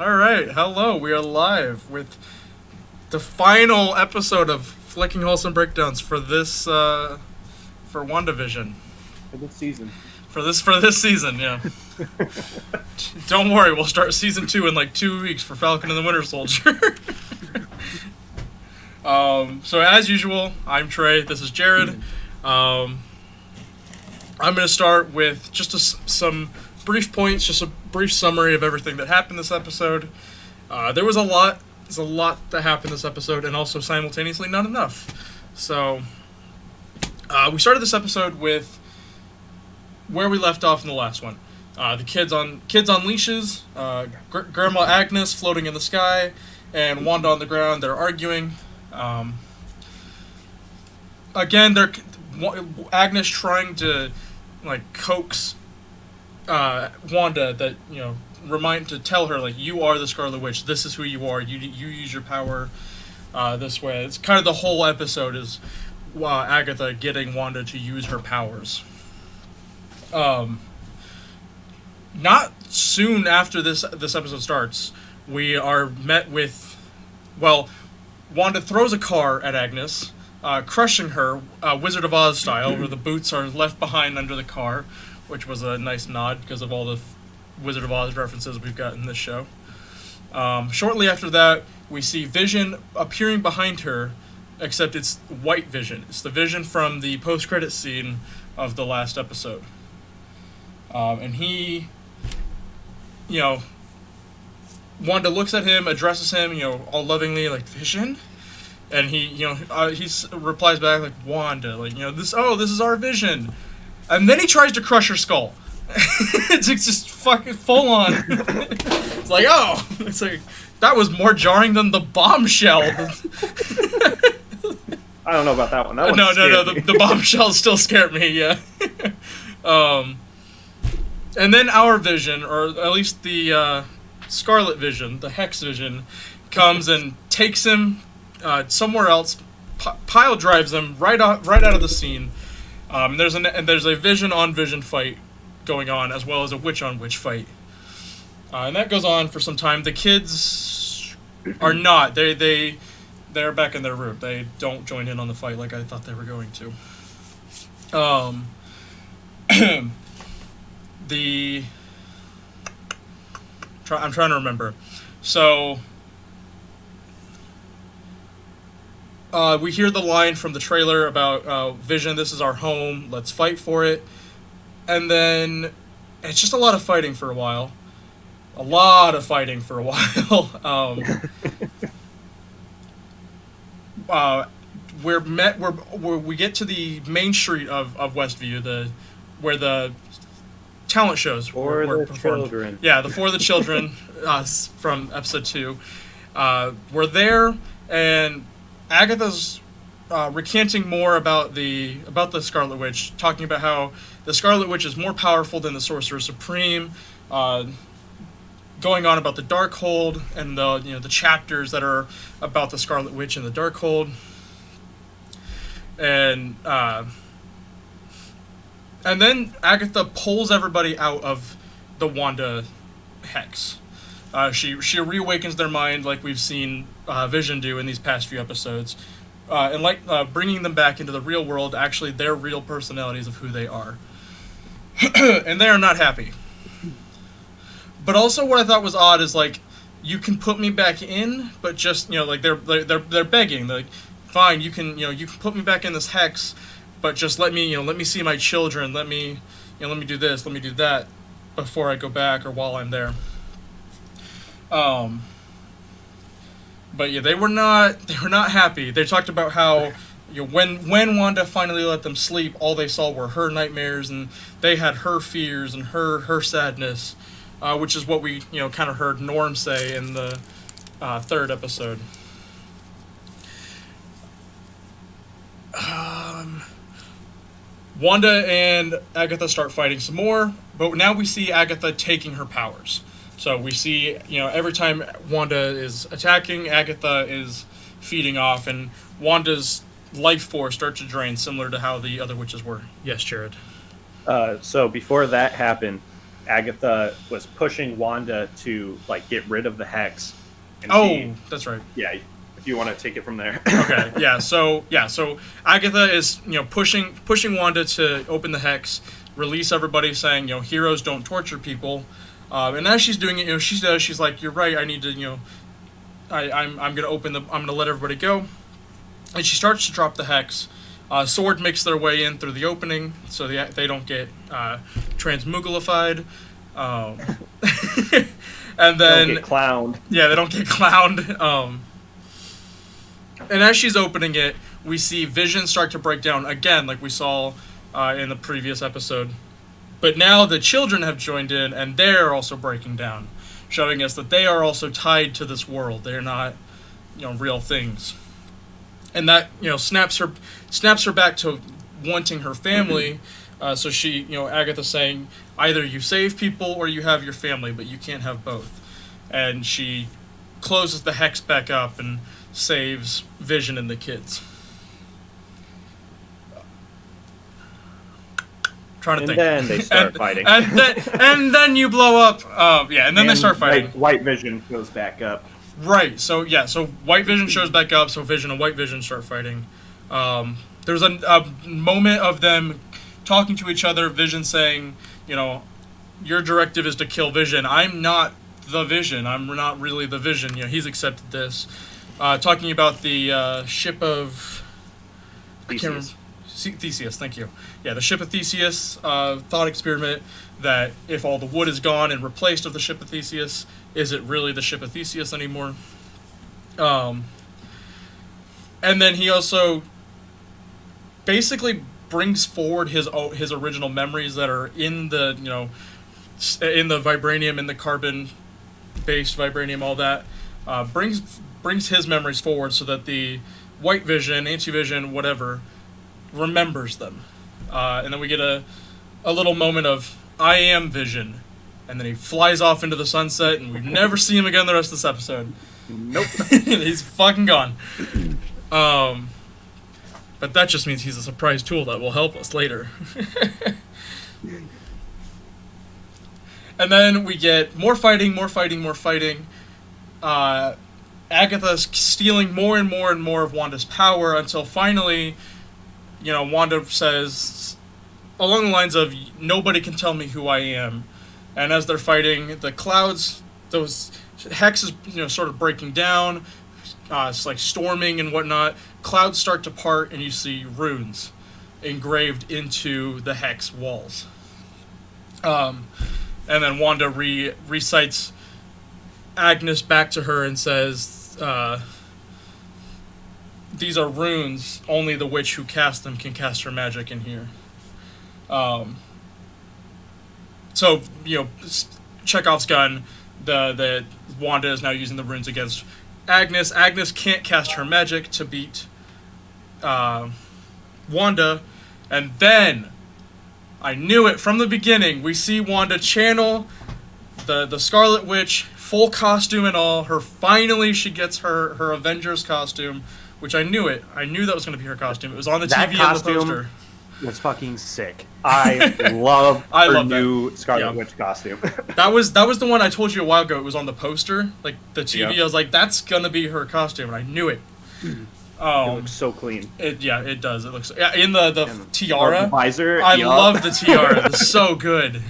All right, hello. We are live with the final episode of Flecking Hallsome Breakdowns for this for WandaVision. For this season. For this season, yeah. Don't worry, we'll start season 2 in like 2 weeks for Falcon and the Winter Soldier. So as usual, I'm Trey. This is Jared. I'm going to start with just some brief points, just a brief summary of everything that happened this episode. There was a lot. There's a lot that happened this episode, and also simultaneously not enough. So we started this episode with where we left off in the last one. The kids on leashes, Grandma Agnes floating in the sky, and Wanda on the ground. They're arguing. Again, Agnes trying to coax Wanda that to tell her you are the Scarlet Witch. This is who you are. You use your power this way. It's kind of the whole episode is Agatha getting Wanda to use her powers. Not soon after this episode starts, we are met with, Wanda throws a car at Agnes, crushing her, Wizard of Oz style, where the boots are left behind under the car, which was a nice nod because of all the Wizard of Oz references we've got in this show. Shortly after that, we see Vision appearing behind her, except it's white Vision. It's the Vision from the post-credit scene of the last episode. And he, Wanda looks at him, addresses him, all lovingly, Vision? And he replies back, Wanda, this is our Vision. And then he tries to crush her skull. It's just fucking full on. It's that was more jarring than the bombshell. I don't know about that one. That one No. The bombshell still scared me. Yeah. And then our Vision, or at least the Scarlet Vision, the Hex Vision, comes and takes him somewhere else. Pile drives him right out of the scene. There's a Vision on Vision fight going on, as well as a witch on witch fight, and that goes on for some time. The kids are not. They're back in their room. They don't join in on the fight like I thought they were going to. I'm trying to remember. So we hear the line from the trailer about Vision, this is our home, let's fight for it. And then it's just a lot of fighting for a while. We get to the main street of Westview, where the talent shows were performed. Children. Yeah, the For the Children from episode 2. We're there, and Agatha's recanting more about the Scarlet Witch, talking about how the Scarlet Witch is more powerful than the Sorcerer Supreme, going on about the Darkhold and the chapters that are about the Scarlet Witch and the Darkhold, and then Agatha pulls everybody out of the Wanda hex. She reawakens their mind like we've seen Vision do in these past few episodes, and bringing them back into the real world, actually their real personalities of who they are. And they are not happy. But also what I thought was odd is you can put me back in, but just they're begging. They're fine, you can put me back in this hex, but just let me see my children, let me do this, let me do that before I go back or while I'm there. But yeah, they were not happy. They talked about how when Wanda finally let them sleep, all they saw were her nightmares, and they had her fears and her sadness, which is what we kind of heard Norm say in the third episode. Wanda and Agatha start fighting some more, but now we see Agatha taking her powers. So we see, every time Wanda is attacking, Agatha is feeding off, and Wanda's life force starts to drain, similar to how the other witches were. Yes, Jared. So before that happened, Agatha was pushing Wanda to like get rid of the hex. And that's right. Yeah, if you want to take it from there. Okay, yeah. So Agatha is pushing Wanda to open the hex, release everybody, saying heroes don't torture people, and as she's doing it, she's like, you're right. I need to I'm gonna let everybody go, and she starts to drop the hex. Sword makes their way in through the opening, so they don't get transmugalified. And then don't get clowned. Yeah, they don't get clowned. And as she's opening it, we see Vision start to break down again, like we saw in the previous episode. But now the children have joined in, and they're also breaking down, showing us that they are also tied to this world. They're not, real things. And that snaps her back to wanting her family. So she, Agatha saying, either you save people or you have your family, but you can't have both. And she closes the hex back up and saves Vision and the kids. Trying to think. And then they start fighting. And then you blow up. And then they start fighting. White Vision goes back up. Right. So White Vision shows back up. So Vision and White Vision start fighting. There's a moment of them talking to each other. Vision saying, your directive is to kill Vision. I'm not the Vision. I'm not really the Vision. He's accepted this. Talking about the ship of Theseus. Theseus, thank you. Yeah, the ship of Theseus thought experiment that if all the wood is gone and replaced with the ship of Theseus, is it really the ship of Theseus anymore? And then he also basically brings forward his original memories that are in the in the vibranium, in the carbon-based vibranium, all that. Brings his memories forward so that the White Vision, Anti-Vision, whatever, remembers them. And then we get a little moment of, I am Vision. And then he flies off into the sunset, and we never see him again the rest of this episode. Nope. He's fucking gone. But that just means he's a surprise tool that will help us later. And then we get more fighting. Agatha stealing more and more and more of Wanda's power until finally, Wanda says, along the lines of, nobody can tell me who I am. And as they're fighting, the clouds, those hexes, sort of breaking down, it's like storming and whatnot. Clouds start to part, and you see runes engraved into the hex walls. And then Wanda recites Agnes back to her and says, these are runes. Only the witch who cast them can cast her magic in here. So, Chekhov's gun, the Wanda is now using the runes against Agnes. Agnes can't cast her magic to beat Wanda. And then, I knew it from the beginning, we see Wanda channel the Scarlet Witch, full costume and all. Finally she gets her Avengers costume, which I knew it. I knew that was going to be her costume. It was on the TV and the poster. Was fucking sick. I love her new Scarlet Witch costume. That was the one I told you a while ago. It was on the poster, like the TV. Yep. I was like, that's gonna be her costume, and I knew it. It looks so clean. It does. It looks in the tiara. The visor. I love the tiara. It's so good.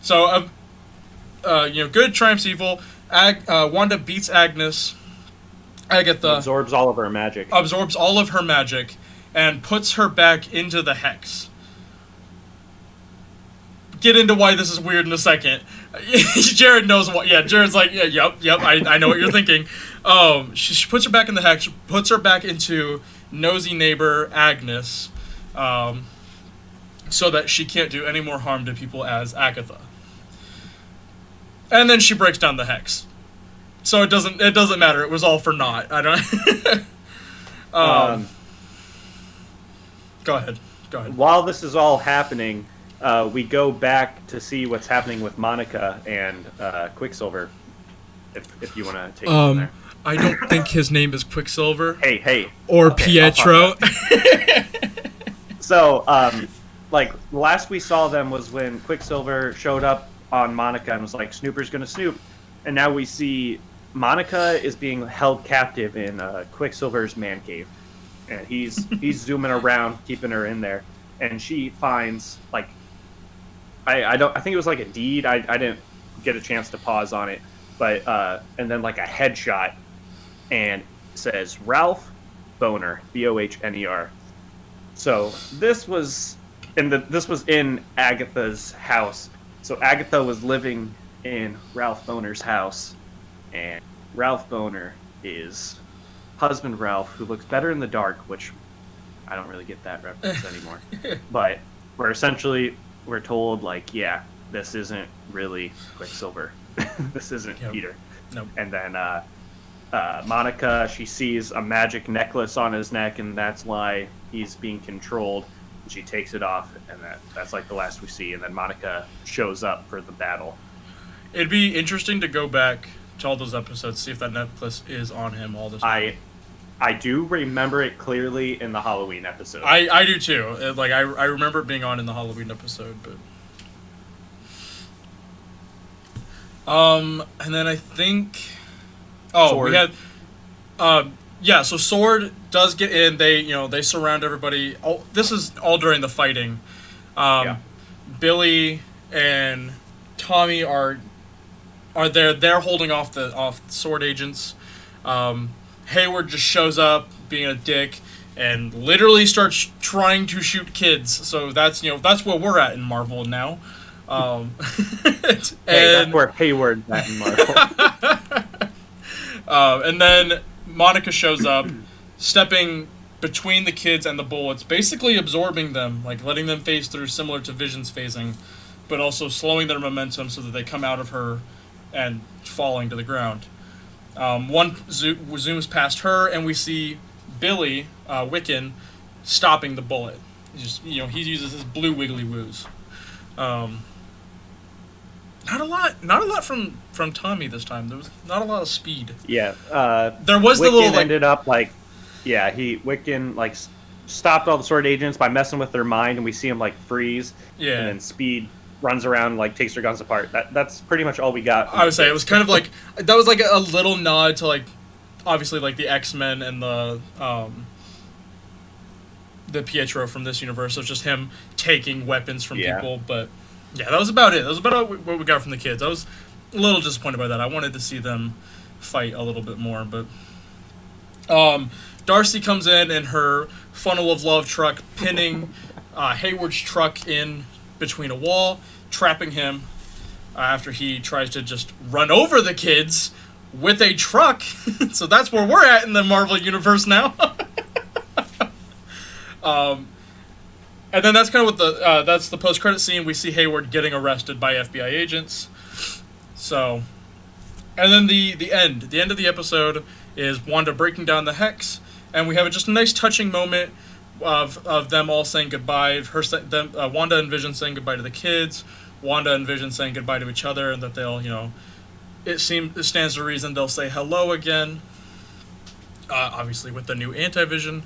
So good triumphs evil. Wanda beats Agnes. Agatha absorbs all of her magic. And puts her back into the hex. Get into why this is weird in a second. Jared knows what. Yeah, Jared's like, yep. I know what you're thinking. She puts her back in the hex. Puts her back into nosy neighbor Agnes, so that she can't do any more harm to people as Agatha. And then she breaks down the hex. So it doesn't matter. It was all for naught. I don't. Go ahead. While this is all happening, we go back to see what's happening with Monica and Quicksilver. If you want to take it from there. I don't think his name is Quicksilver. Hey. Or okay, Pietro. So like last we saw them was when Quicksilver showed up on Monica and was like, Snooper's gonna snoop. And now we see Monica is being held captive in Quicksilver's man cave. And he's zooming around, keeping her in there. And she finds like I think it was like a deed. I didn't get a chance to pause on it. But and then like a headshot and it says Ralph Boner, Bohner. So this was in Agatha's house. So Agatha was living in Ralph Boner's house, and Ralph Boner is husband Ralph, who looks better in the dark, which I don't really get that reference anymore. But we're told like, yeah, this isn't really Quicksilver. This isn't Peter. Nope. And then Monica, she sees a magic necklace on his neck, and that's why he's being controlled. And she takes it off, and that's like the last we see. And then Monica shows up for the battle. It'd be interesting to go back to all those episodes, see if that necklace is on him all the time. I do remember it clearly in the Halloween episode. I do too. Like I remember it being on in the Halloween episode, but and then I think Sword. We had so Sword does get in. They surround everybody. This is all during the fighting. Billy and Tommy are there. They're holding off the Sword agents. Hayward just shows up being a dick and literally starts trying to shoot kids. So that's where we're at in Marvel now. That's where Hayward's at in Marvel. And then Monica shows up, stepping between the kids and the bullets, basically absorbing them, like letting them phase through, similar to Vision's phasing, but also slowing their momentum so that they come out of her and falling to the ground. One zooms past her, and we see Billy Wiccan stopping the bullet. He uses his blue wiggly woos. Not a lot from Tommy this time. There was not a lot of speed. Yeah. There was Wiccan the little ended up Wiccan stopped all the Sword agents by messing with their mind, and we see him freeze. Yeah. And then Speed runs around takes their guns apart. That's pretty much all we got. I would say it was kind of that was a little nod to obviously the X-Men and the Pietro from this universe. So it's just him taking weapons from people, but yeah, that was about it. That was about what we got from the kids. I was a little disappointed by that. I wanted to see them fight a little bit more, but Darcy comes in her funnel of love truck, pinning Hayward's truck in between a wall, trapping him after he tries to just run over the kids with a truck. So that's where we're at in the Marvel universe now. And then that's kind of what that's the post-credit scene. We see Hayward getting arrested by FBI agents. So, and then the end of the episode is Wanda breaking down the hex, and we have just a nice touching moment of them all saying goodbye. Wanda and Vision saying goodbye to the kids, Wanda and Vision saying goodbye to each other, and that they'll, it stands to reason they'll say hello again. Obviously with the new anti-Vision,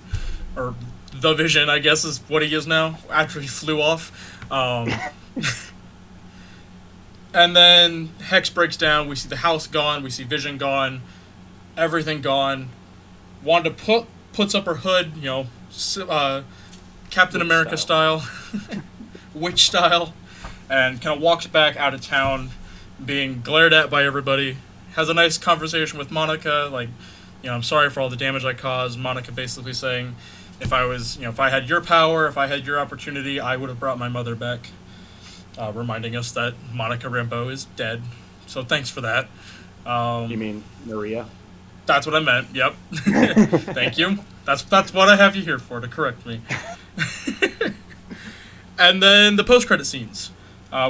or the Vision, I guess is what he is now, after he flew off. And then Hex breaks down, we see the house gone, we see Vision gone, everything gone. Wanda puts up her hood, Captain America style, witch style, and kind of walks back out of town, being glared at by everybody. Has a nice conversation with Monica, I'm sorry for all the damage I caused. Monica basically saying, if I had your power, if I had your opportunity, I would have brought my mother back. Reminding us that Monica Rambeau is dead. So thanks for that. You mean Maria? That's what I meant. Yep. Thank you. That's what I have you here for, to correct me. And then the post-credit scenes.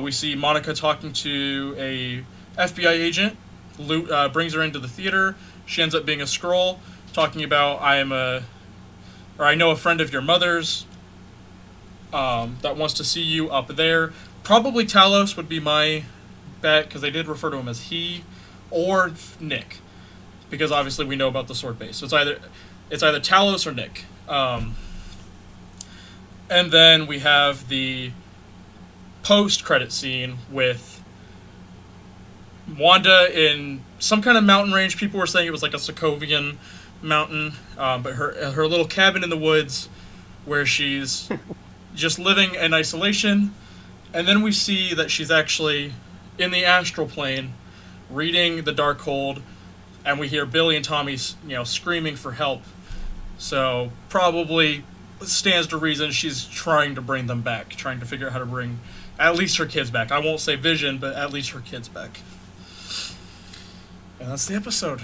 We see Monica talking to a FBI agent. Luke brings her into the theater. She ends up being a Skrull, talking about I know a friend of your mother's that wants to see you up there. Probably Talos would be my bet, because they did refer to him as he, or Nick, because obviously we know about the sword base. So it's either Talos or Nick. And then we have the post-credit scene with Wanda in some kind of mountain range. People were saying it was like a Sokovian mountain, but her little cabin in the woods where she's just living in isolation. And then we see that she's actually in the astral plane reading the Darkhold, and we hear Billy and Tommy, screaming for help. So probably stands to reason she's trying to bring them back, trying to figure out how to bring at least her kids back. I won't say Vision, but at least her kids back. And that's the episode.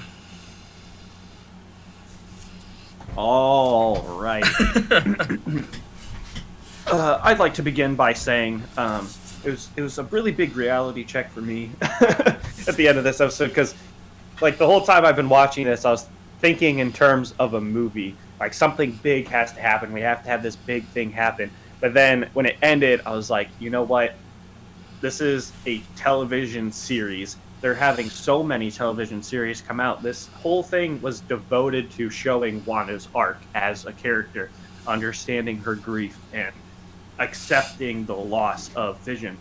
All right. I'd like to begin by saying it was a really big reality check for me at the end of this episode, because like the whole time I've been watching this, I was thinking in terms of a movie. Like, something big has to happen. We have to have this big thing happen. But then when it ended, I was like, you know what? This is a television series. They're having so many television series come out. This whole thing was devoted to showing Wanda's arc as a character, understanding her grief and accepting the loss of Vision.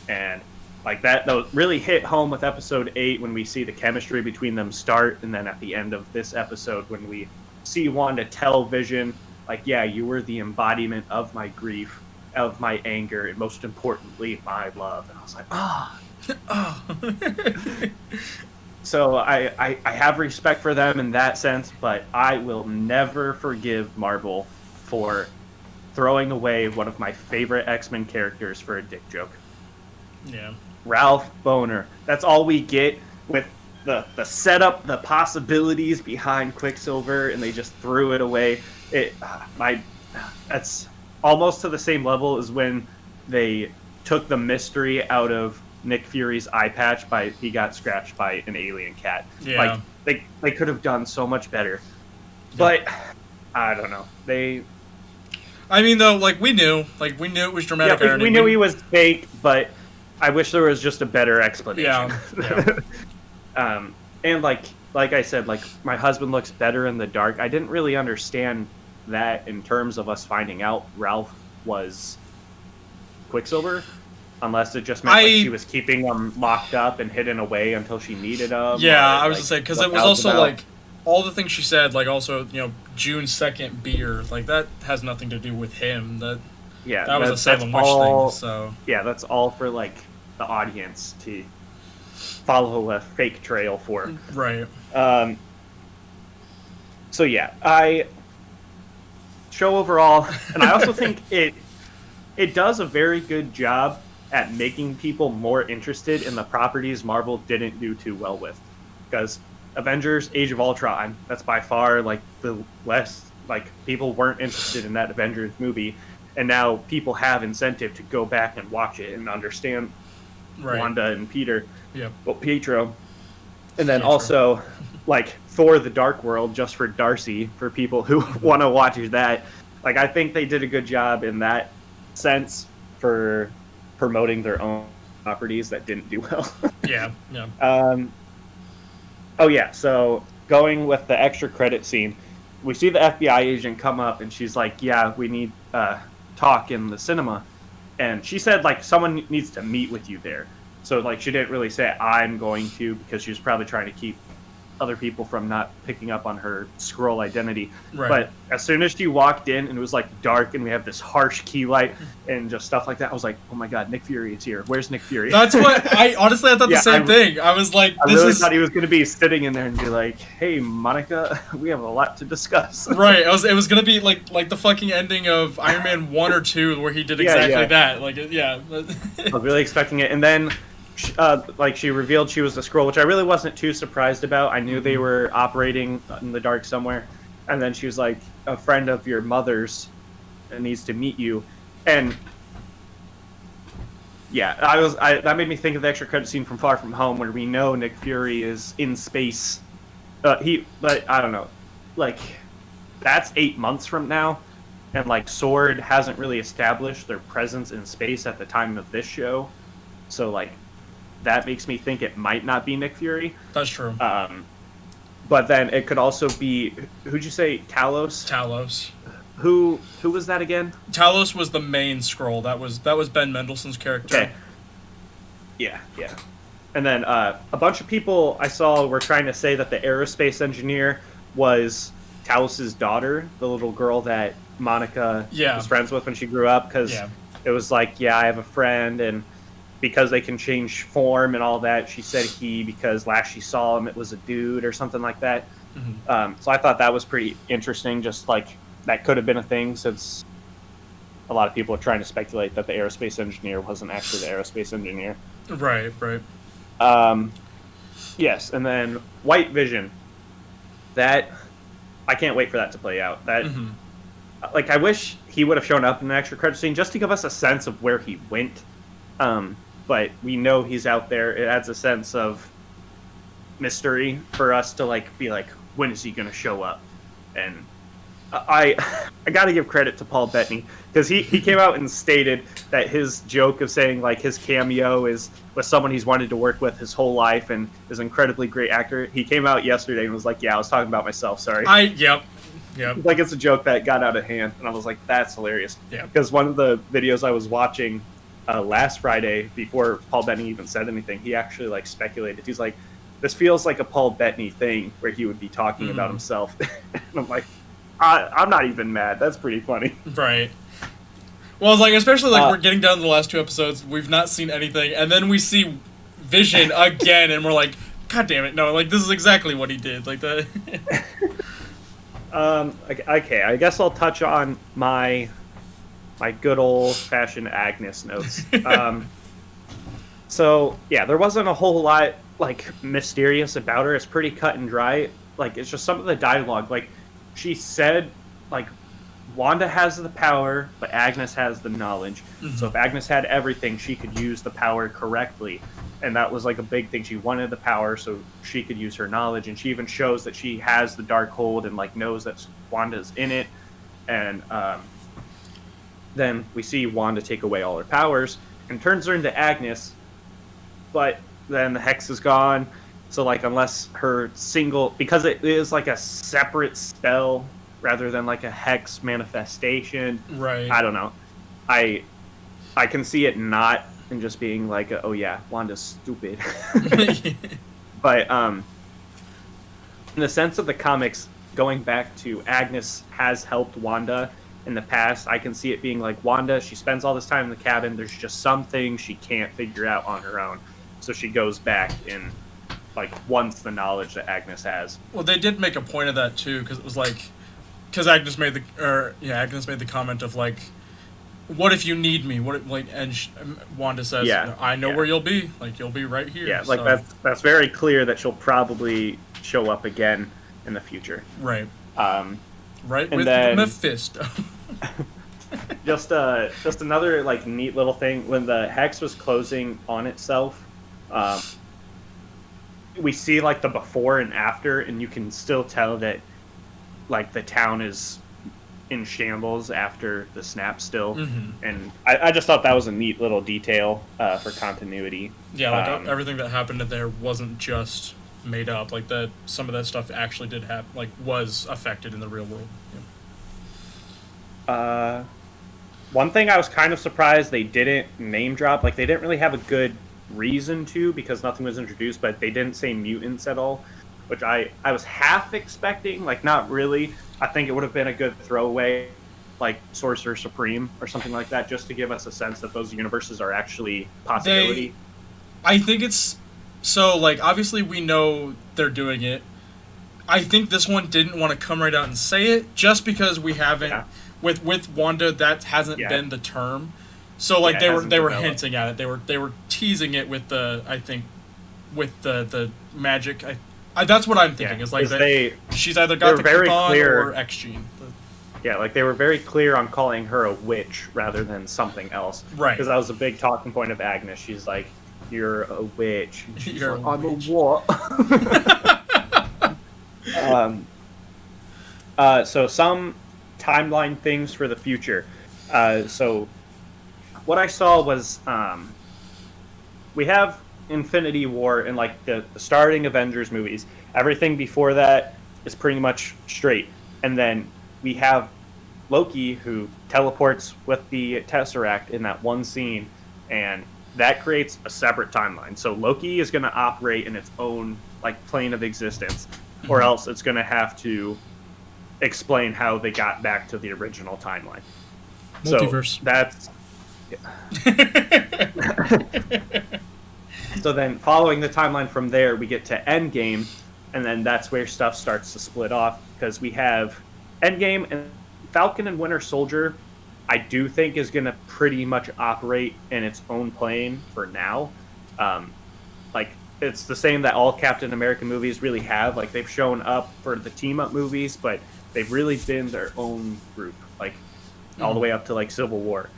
And like that really hit home with episode 8 when we see the chemistry between them start, and then at the end of this episode when we see Wanda tell Vision, like, yeah, you were the embodiment of my grief, of my anger, and most importantly, my love. And I was like, So I have respect for them in that sense, but I will never forgive Marvel for throwing away one of my favorite X-Men characters for a dick joke. Yeah. Ralph Boner. That's all we get with the setup, the possibilities behind Quicksilver, and they just threw it away. That's almost to the same level as when they took the mystery out of Nick Fury's eye patch by he got scratched by an alien cat. Yeah. Like they could have done so much better. But I don't know. I mean, though, we knew it was dramatic irony. We knew he was fake, but I wish there was just a better explanation. Yeah. And like I said, my husband looks better in the dark. I didn't really understand that in terms of us finding out Ralph was Quicksilver, unless it just meant she was keeping him locked up and hidden away until she needed him. Yeah, I was gonna say, because it was also all the things she said, also June 2nd beer, that has nothing to do with him. That was a Salem Witch thing. So yeah, that's all for the audience to follow a fake trail for. Right. So yeah, show overall, and I also think it does a very good job at making people more interested in the properties Marvel didn't do too well with. Because Avengers Age of Ultron, that's by far the less people weren't interested in that Avengers movie, and now people have incentive to go back and watch it and understand Wanda and Peter. Yep. Well, Pietro. And then also Thor the Dark World, just for Darcy, for people who want to watch that. I think they did a good job in that sense for promoting their own properties that didn't do well. Yeah. Oh yeah, so going with the extra credit scene, we see the FBI agent come up and she's like, yeah, we need talk in the cinema. And she said someone needs to meet with you there. So she didn't really say I'm going to, because she was probably trying to keep other people from not picking up on her Skrull identity. Right. But as soon as she walked in and it was dark and we have this harsh key light and just stuff like that, I was like, oh my god, Nick Fury is here. Where's Nick Fury? That's what I honestly thought the same thing. I was like, I really thought he was going to be sitting in there and be like, hey Monica, we have a lot to discuss. Right. It was going to be like the fucking ending of Iron Man 1 or 2 where he did exactly that. I was really expecting it. And then she revealed she was the Skrull, which I really wasn't too surprised about. I knew they were operating in the dark somewhere. And then she was like, a friend of your mother's needs to meet you. And yeah, that made me think of the extra credit scene from Far From Home where we know Nick Fury is in space. But I don't know, that's 8 months from now. And SWORD hasn't really established their presence in space at the time of this show. So that makes me think it might not be Nick Fury. That's true. But then it could also be, who'd you say, Talos? Talos. Who was that again? Talos was the main scroll. That was Ben Mendelsohn's character. Okay. Yeah. And then a bunch of people I saw were trying to say that the aerospace engineer was Talos' daughter, the little girl that Monica was friends with when she grew up, because it was like, I have a friend, and because they can change form and all that, she said he, because last she saw him, it was a dude or something like that. Mm-hmm. So I thought that was pretty interesting, just like that could have been a thing, since a lot of people are trying to speculate that the aerospace engineer wasn't actually the aerospace engineer. Right. Yes, and then White Vision. That, I can't wait for that to play out. That, I wish he would have shown up in an extra credit scene just to give us a sense of where he went. But we know he's out there. It adds a sense of mystery for us to be like, when is he going to show up? And I got to give credit to Paul Bettany, because he came out and stated that his joke of saying his cameo is with someone he's wanted to work with his whole life and is an incredibly great actor. He came out yesterday and was like, I was talking about myself, sorry. Yep. It's a joke that got out of hand, and I was like, that's hilarious. Yeah. Because one of the videos I was watching last Friday, before Paul Bettany even said anything, he actually speculated. He's like, this feels like a Paul Bettany thing where he would be talking about himself. And I'm like, I'm not even mad. That's pretty funny. Right. Well, it's especially we're getting down to the last 2 episodes. We've not seen anything, and then we see Vision again, and we're like, God damn it! No, this is exactly what he did. Okay, I guess I'll touch on my good old fashioned Agnes notes. So yeah, there wasn't a whole lot mysterious about her. It's pretty cut and dry. It's just some of the dialogue. She said, Wanda has the power, but Agnes has the knowledge. Mm-hmm. So if Agnes had everything, she could use the power correctly. And that was a big thing. She wanted the power so she could use her knowledge. And she even shows that she has the Darkhold and knows that Wanda's in it. And then we see Wanda take away all her powers and turns her into Agnes. But then the Hex is gone. So, unless her single... Because it is, a separate spell rather than, a Hex manifestation. Right. I don't know. I can see it not and just being Wanda's stupid. But, in the sense of the comics, going back to Agnes has helped Wanda in the past, I can see it being Wanda, she spends all this time in the cabin, there's just some things she can't figure out on her own. So she goes back and... wants the knowledge that Agnes has. Well, they did make a point of that too, because it was because Agnes made the comment of what if you need me? Wanda says, I know where you'll be. You'll be right here. Yeah, so. that's very clear that she'll probably show up again in the future. Right. Right and with then, Mephisto. just another neat little thing, when the Hex was closing on itself. We see the before and after, and you can still tell that the town is in shambles after the snap still. Mm-hmm. And I just thought that was a neat little detail for continuity. Yeah, everything that happened in there wasn't just made up. That some of that stuff actually did happen, was affected in the real world. Yeah. One thing I was kind of surprised they didn't name drop. They didn't really have a good reason to, because nothing was introduced, but they didn't say mutants at all, which I was half expecting, not really. I think it would have been a good throwaway, Sorcerer Supreme or something like that, just to give us a sense that those universes are actually possibility. I think it's so obviously we know they're doing it. I think this one didn't want to come right out and say it, just because we haven't with Wanda, that hasn't been the term. So they were hinting at it. They were teasing it with the magic. That's what I'm thinking. Is she's either got the Krypton or X gene. Yeah, they were very clear on calling her a witch rather than something else. Right. Because that was a big talking point of Agnes. She's like, "You're a witch." You're I'm a what? So some timeline things for the future. So. What I saw was we have Infinity War and the starting Avengers movies. Everything before that is pretty much straight. And then we have Loki, who teleports with the Tesseract in that one scene, and that creates a separate timeline. So Loki is going to operate in its own like plane of existence, or else it's going to have to explain how they got back to the original timeline. Multiverse. So that's. So then, following the timeline from there, we get to Endgame, and then that's where stuff starts to split off because we have Endgame and Falcon and Winter Soldier. I do think is going to pretty much operate in its own plane for now. Like it's the same that all Captain America movies really have. Like they've shown up for the team up movies, but they've really been their own group, like all the way up to like Civil War.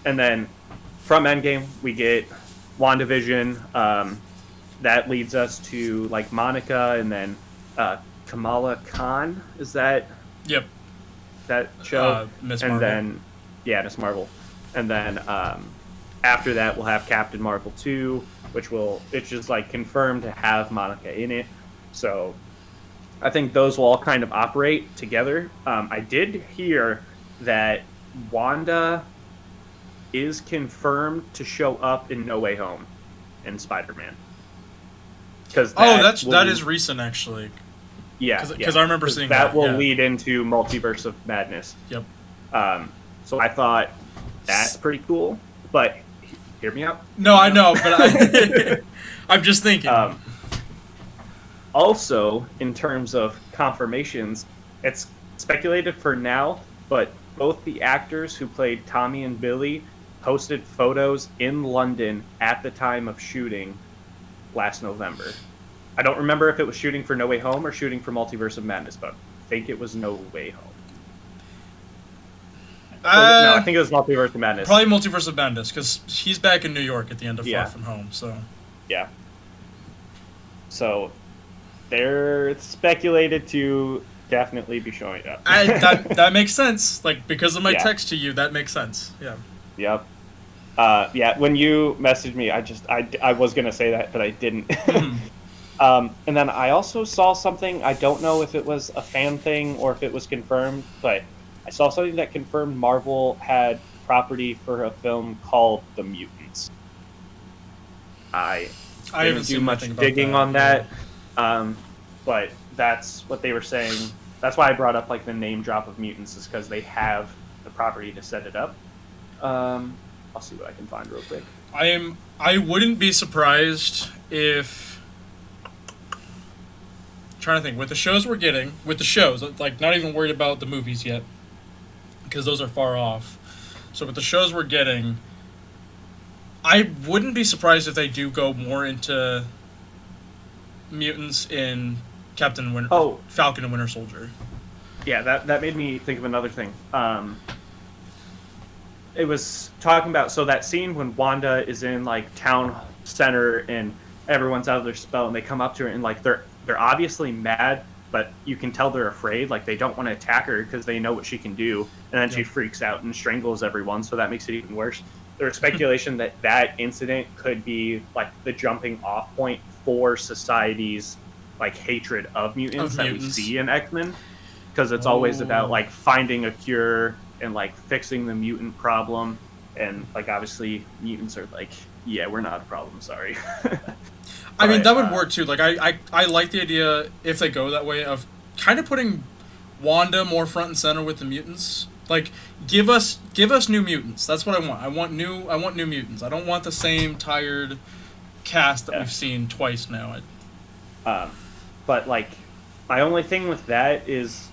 And then from Endgame, we get WandaVision. That leads us to like Monica, and then Kamala Khan. Is that? Yep. That show. Miss and Marvel. then Miss Marvel. And then after that, we'll have Captain Marvel 2, which it's just like confirmed to have Monica in it. So I think those will all kind of operate together. I did hear that Wanda is confirmed to show up in No Way Home in Spider-Man. That is recent actually. Yeah, because I remember seeing that. That will lead into Multiverse of Madness. Yep. So I thought that's pretty cool, but hear me out. No, I know, but I'm just thinking. Also, in terms of confirmations, it's speculated for now, but both the actors who played Tommy and Billy posted photos in London at the time of shooting last November. I don't remember if it was shooting for No Way Home or shooting for Multiverse of Madness, but I think it was No Way Home. No, I think it was Multiverse of Madness. Probably Multiverse of Madness, because he's back in New York at the end of Far From Home, so... Yeah. So, they're speculated to definitely be showing up. That makes sense. Like, because of my text to you, that makes sense. Yeah. Yep. When you messaged me, I was going to say that, but I didn't. And then I also saw something, I don't know if it was a fan thing or if it was confirmed, but I saw something that confirmed Marvel had property for a film called The Mutants. I didn't do much digging on that, but that's what they were saying. That's why I brought up like the name drop of Mutants, is because they have the property to set it up. I'll see what I can find real quick. I wouldn't be surprised if... I'm trying to think, with the shows we're getting, like not even worried about the movies yet, because those are far off. So with the shows we're getting, I wouldn't be surprised if they do go more into mutants in Falcon and Winter Soldier. Yeah, that made me think of another thing. It was talking about, so that scene when Wanda is in like town center and everyone's out of their spell and they come up to her and like they're obviously mad, but you can tell they're afraid. Like they don't want to attack her because they know what she can do, and then she freaks out and strangles everyone. So that makes it even worse. There's speculation that incident could be like the jumping off point for society's like hatred of mutants that we see in X-Men, because it's always about like finding a cure and like fixing the mutant problem, and like obviously mutants are like, yeah, we're not a problem, sorry. I mean, that would work too. Like I like the idea, if they go that way, of kind of putting Wanda more front and center with the mutants. Like give us new mutants. That's what I want. I want new mutants. I don't want the same tired cast that we've seen twice now. But like my only thing with that is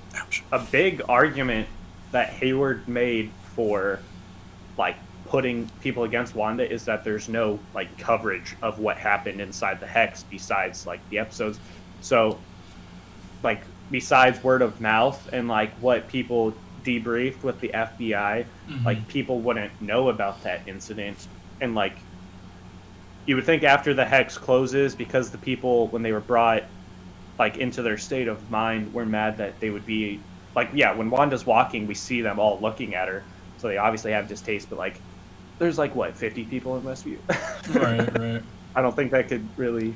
a big argument that Hayward made for like putting people against Wanda is that there's no like coverage of what happened inside the Hex besides like the episodes. So like besides word of mouth and like what people debriefed with the FBI, like people wouldn't know about that incident. And like you would think after the Hex closes, because the people when they were brought like into their state of mind were mad, that they would be like, yeah, when Wanda's walking we see them all looking at her, so they obviously have distaste, but like there's like what, 50 people in Westview. right I don't think that could really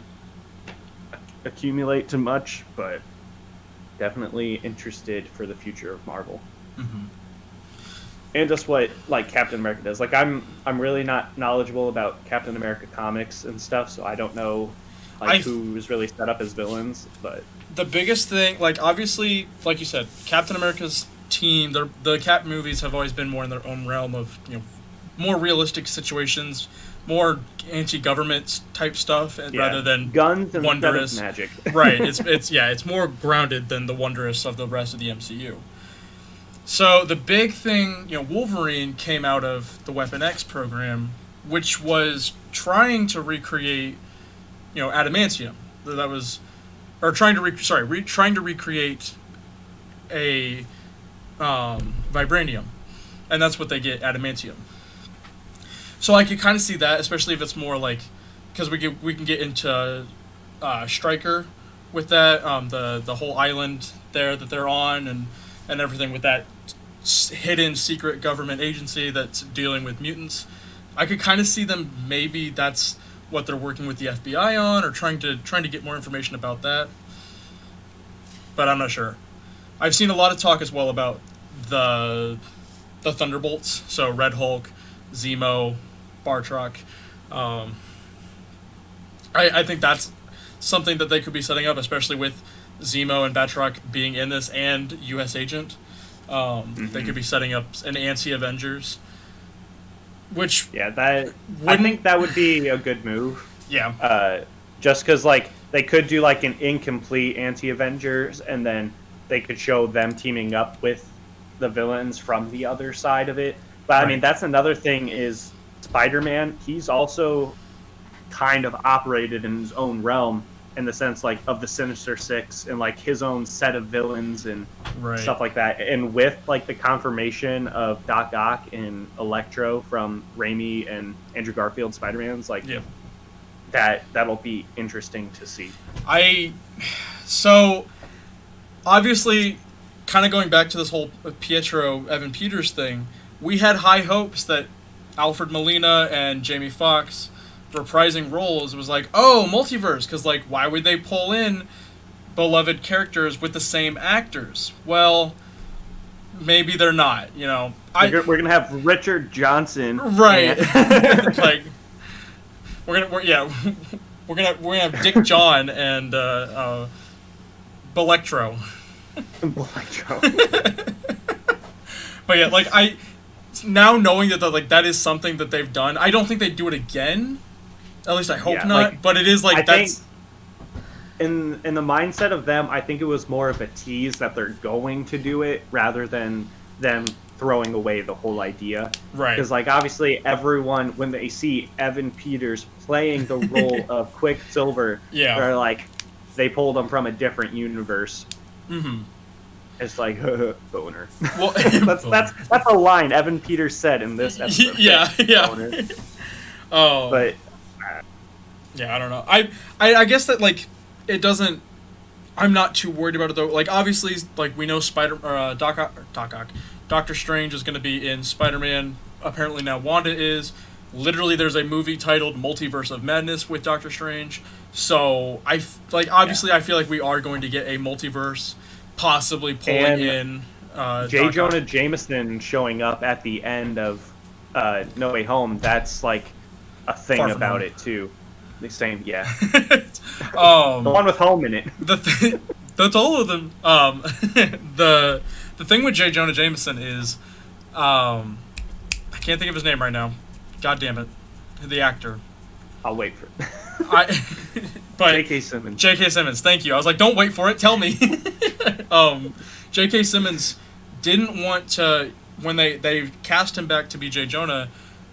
accumulate to much, but definitely interested for the future of Marvel. and just what like Captain America does. Like I'm really not knowledgeable about Captain America comics and stuff, so I don't know like who's really set up as villains. But the biggest thing, like obviously, like you said, Captain America's team, the Cap movies have always been more in their own realm of more realistic situations, more anti-government type stuff, rather than guns and wondrous magic. Right. It's more grounded than the wondrous of the rest of the MCU. So the big thing, Wolverine came out of the Weapon X program, which was trying to recreate, adamantium. That was, or trying to recreate a vibranium, and that's what they get, adamantium. So I can kind of see that, especially if it's more like, because we can get into Stryker with that, the whole island there that they're on, and everything with that hidden secret government agency that's dealing with mutants. I could kind of see them, maybe that's what they're working with the FBI on, or trying to get more information about that. But I'm not sure. I've seen a lot of talk as well about the Thunderbolts, so Red Hulk, Zemo, Bartrock. I think that's something that they could be setting up, especially with Zemo and Batroc being in this and U.S. Agent. They could be setting up an anti-Avengers, which I think that would be a good move. Yeah. Just because like they could do like an incomplete anti-Avengers, and then they could show them teaming up with the villains from the other side of it. But I mean, that's another thing is Spider-Man. He's also kind of operated in his own realm, in the sense like of the Sinister Six and like his own set of villains and stuff like that. And with like the confirmation of Doc Ock and Electro from Raimi and Andrew Garfield Spider-Man's, like that'll be interesting to see. So obviously, kind of going back to this whole Pietro Evan Peters thing, we had high hopes that Alfred Molina and Jamie Foxx reprising roles was like, oh, multiverse, because like why would they pull in beloved characters with the same actors? Well, maybe they're not. We're gonna have Richard Johnson, right? Like we're gonna have Dick John and Belectro. But yeah, like now knowing that that is something that they've done, I don't think they'd do it again. At least I hope not. Like, but it is like that's in the mindset of them. I think it was more of a tease that they're going to do it rather than them throwing away the whole idea. Right. Because like obviously everyone, when they see Evan Peters playing the role of Quicksilver, they're like, they pulled him from a different universe. Mm-hmm. It's like boner. Well, that's a line Evan Peters said in this episode. Yeah. Oh, but yeah, I don't know. I guess that like it doesn't. I'm not too worried about it though. Like obviously, like we know Doctor Strange is going to be in Spider-Man. Apparently now Wanda is. Literally, there's a movie titled Multiverse of Madness with Doctor Strange. So I feel like we are going to get a multiverse, possibly pulling in J. Jonah Jameson showing up at the end of No Way Home. That's like a thing about it too. The same, yeah. The one with home in it. That's all of them. The thing with J. Jonah Jameson is, I can't think of his name right now. God damn it, the actor. I'll wait for it. But J.K. Simmons. J.K. Simmons, thank you. I was like, don't wait for it. Tell me. J.K. Simmons didn't want to, when they cast him back to be J. Jonah,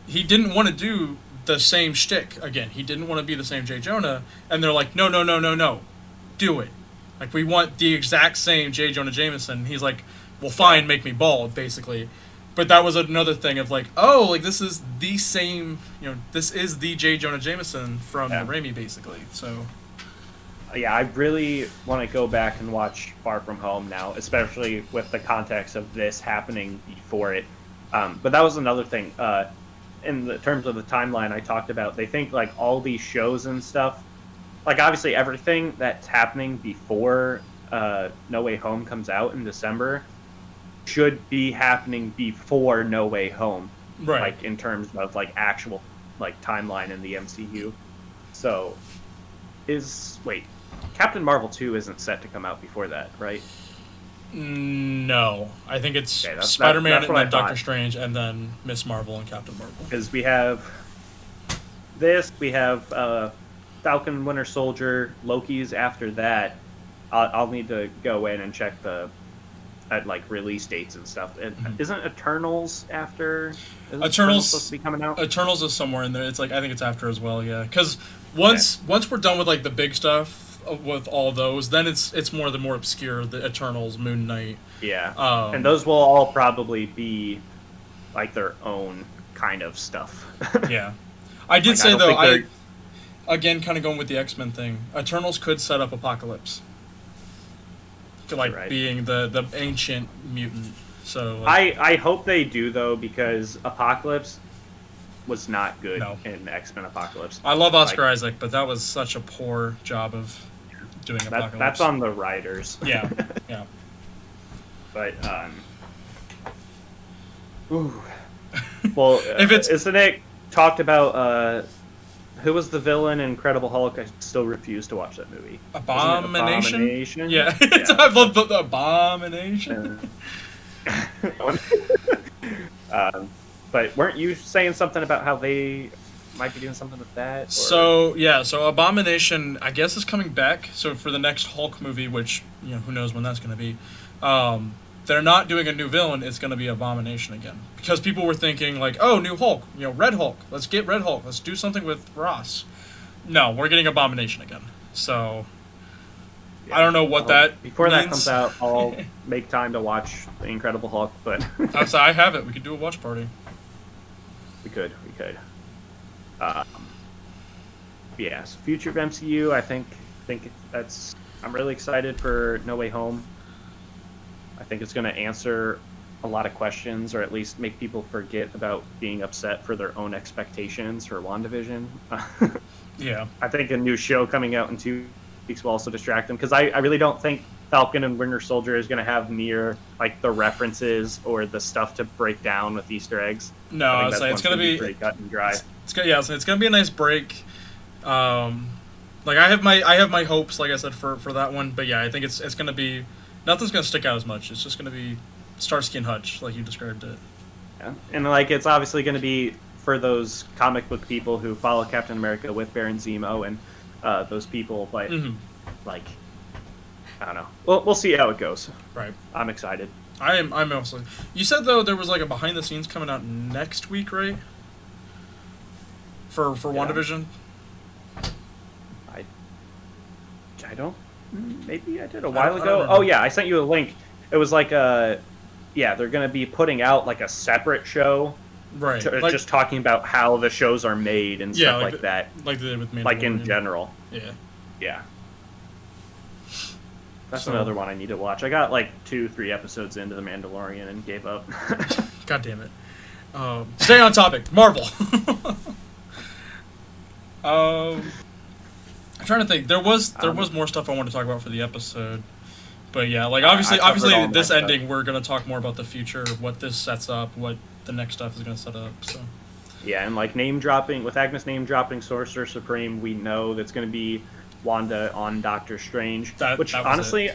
he didn't want to do the same shtick again. He didn't want to be the same J. Jonah, and they're like, no, do it. Like, we want the exact same J. Jonah Jameson. He's like, well, fine, make me bald, basically. But that was another thing of like, oh, like this is the same, this is the J. Jonah Jameson from Raimi, basically. So, yeah, I really want to go back and watch Far From Home now, especially with the context of this happening before it. But that was another thing. In the terms of the timeline I talked about, they think like all these shows and stuff, like obviously everything that's happening before No Way Home comes out in December should be happening before No Way Home, Right. like in terms of like actual like timeline in the MCU. So, Captain Marvel 2 isn't set to come out before that, right? No, I think it's Okay, Spider-Man that's and what I then Doctor thought. Strange and then Miss Marvel and Captain Marvel. Because we have this, we have Falcon and Winter Soldier, Loki's after that. I'll need to go in and check the like release dates and stuff. Isn't Eternals after? Isn't Eternals supposed to be coming out? Eternals is somewhere in there. It's like I think it's after as well. Yeah, because once we're done with like the big stuff with all those, then it's more the more obscure, the Eternals, Moon Knight. Yeah, and those will all probably be like their own kind of stuff. Yeah, I did Like, say I don't though, think again kind of going with the X-Men thing. Eternals could set up Apocalypse, like Right. being the ancient mutant. So like, I hope they do though, because Apocalypse was not good No. in X-Men Apocalypse. I love Oscar Isaac, but that was such a poor job of doing Apocalypse. That's on the writers. Yeah, yeah. But ooh. Well, If it's- isn't it talked about? Who was the villain in Incredible Hulk? I still refuse to watch that movie. Abomination? Abomination? Yeah, I love the Abomination. But weren't you saying something about how they might be doing something with that? Or... So Abomination, I guess, is coming back. So for the next Hulk movie, which who knows when that's going to be, they're not doing a new villain. It's going to be Abomination again, because people were thinking like, oh, new Hulk, Red Hulk. Let's get Red Hulk. Let's do something with Ross. No, we're getting Abomination again. So I don't know what that before means. that comes out, I'll make time to watch the Incredible Hulk. But I have it. We could do a watch party. we could. Yes, future of MCU. I think that's. I'm really excited for No Way Home. I think it's going to answer a lot of questions, or at least make people forget about being upset for their own expectations for WandaVision. Yeah. I think a new show coming out in 2 weeks will also distract them, because I really don't think Falcon and Winter Soldier is going to have near like the references or the stuff to break down with Easter eggs. No, I was saying it's going to be pretty cut and dry. It's going to be a nice break. Like I have my hopes, like I said, for that one, but yeah, I think it's going to be, nothing's going to stick out as much. It's just going to be Starsky and Hutch, like you described it. Yeah. And like it's obviously going to be for those comic book people who follow Captain America with Baron Zemo and those people, but like I don't know. We'll see how it goes. Right. I'm excited. I'm also. You said though there was like a behind the scenes coming out next week, right? For WandaVision. I don't. Maybe I did a while ago. don't Oh yeah, I sent you a link. It was like they're going to be putting out like a separate show, Right. just talking about how the shows are made and stuff like that. Like they did with Mandalorian. Like in general. Yeah. Yeah. That's another one I need to watch. I got like 2-3 episodes into The Mandalorian and gave up. God damn it. Stay on topic. Marvel. I'm trying to think. There was more stuff I wanted to talk about for the episode, but yeah, like obviously this ending, we're gonna talk more about the future, what this sets up, what the next stuff is gonna set up. So yeah, and like name dropping with Agnes name dropping Sorcerer Supreme, we know that's gonna be Wanda on Doctor Strange. Which honestly,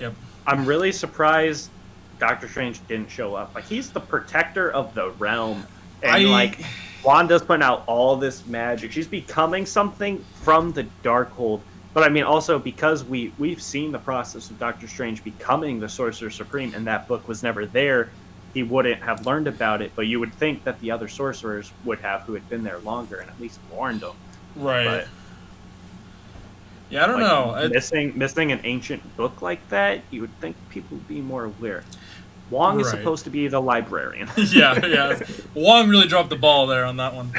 I'm really surprised Doctor Strange didn't show up. Like he's the protector of the realm, and like Wanda's putting out all this magic. She's becoming something from the Darkhold. But I mean, also because we've seen the process of Doctor Strange becoming the Sorcerer Supreme, and that book was never there, he wouldn't have learned about it. But you would think that the other sorcerers would have, who had been there longer, and at least warned him. Right. But, yeah, I don't know. Missing an ancient book like that, you would think people would be more aware. Wong is supposed to be the librarian. yeah. Wong really dropped the ball there on that one.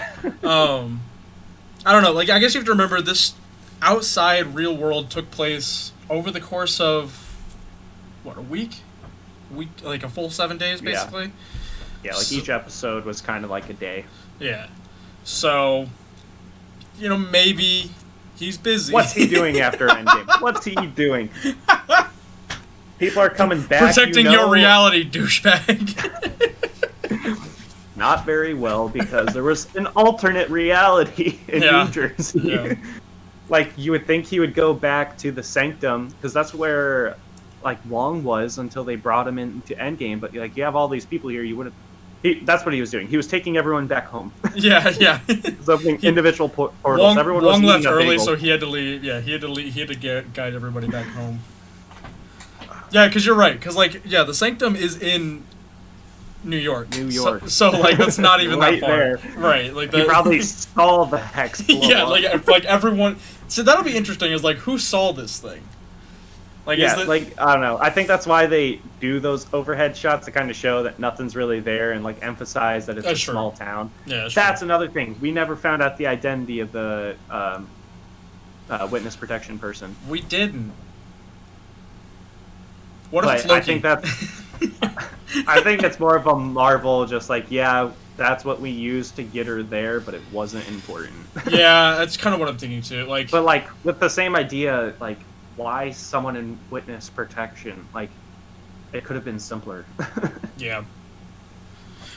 I don't know. Like, I guess you have to remember this outside real world took place over the course of a week, like a full 7 days, basically. Yeah, like each episode was kind of like a day. Yeah. So, maybe he's busy. What's he doing after Endgame? What's he doing? People are coming back. Protecting your reality, douchebag. Not very well, because there was an alternate reality in New Jersey. Yeah. Like, you would think he would go back to the Sanctum, because that's where, like, Wong was until they brought him into Endgame. But, like, you have all these people here, you wouldn't... That's what he was doing. He was taking everyone back home. Yeah. He was opening individual portals. Wong, Everyone Wong was left eating a early, bagel. so he had to leave. Yeah, he had to guide everybody back home. Yeah, because you're right. Because, like, yeah, the Sanctum is in New York. So like, that's not even right that far. there. Right. Like, He probably saw the hex blow yeah, up. like everyone... So that'll be interesting, is, like, who saw this thing? Like, Yeah, is it... like, I don't know. I think that's why they do those overhead shots to kind of show that nothing's really there and, like, emphasize that it's a Sure. small town. Yeah, That's another thing. We never found out the identity of the witness protection person. We didn't. What if But it's Loki? I think that's... I think it's more of a Marvel, just like, yeah, that's what we used to get her there, but it wasn't important. Yeah, that's kind of what I'm thinking, too. Like, But, like, with the same idea, like, why someone in witness protection? Like, it could have been simpler. yeah.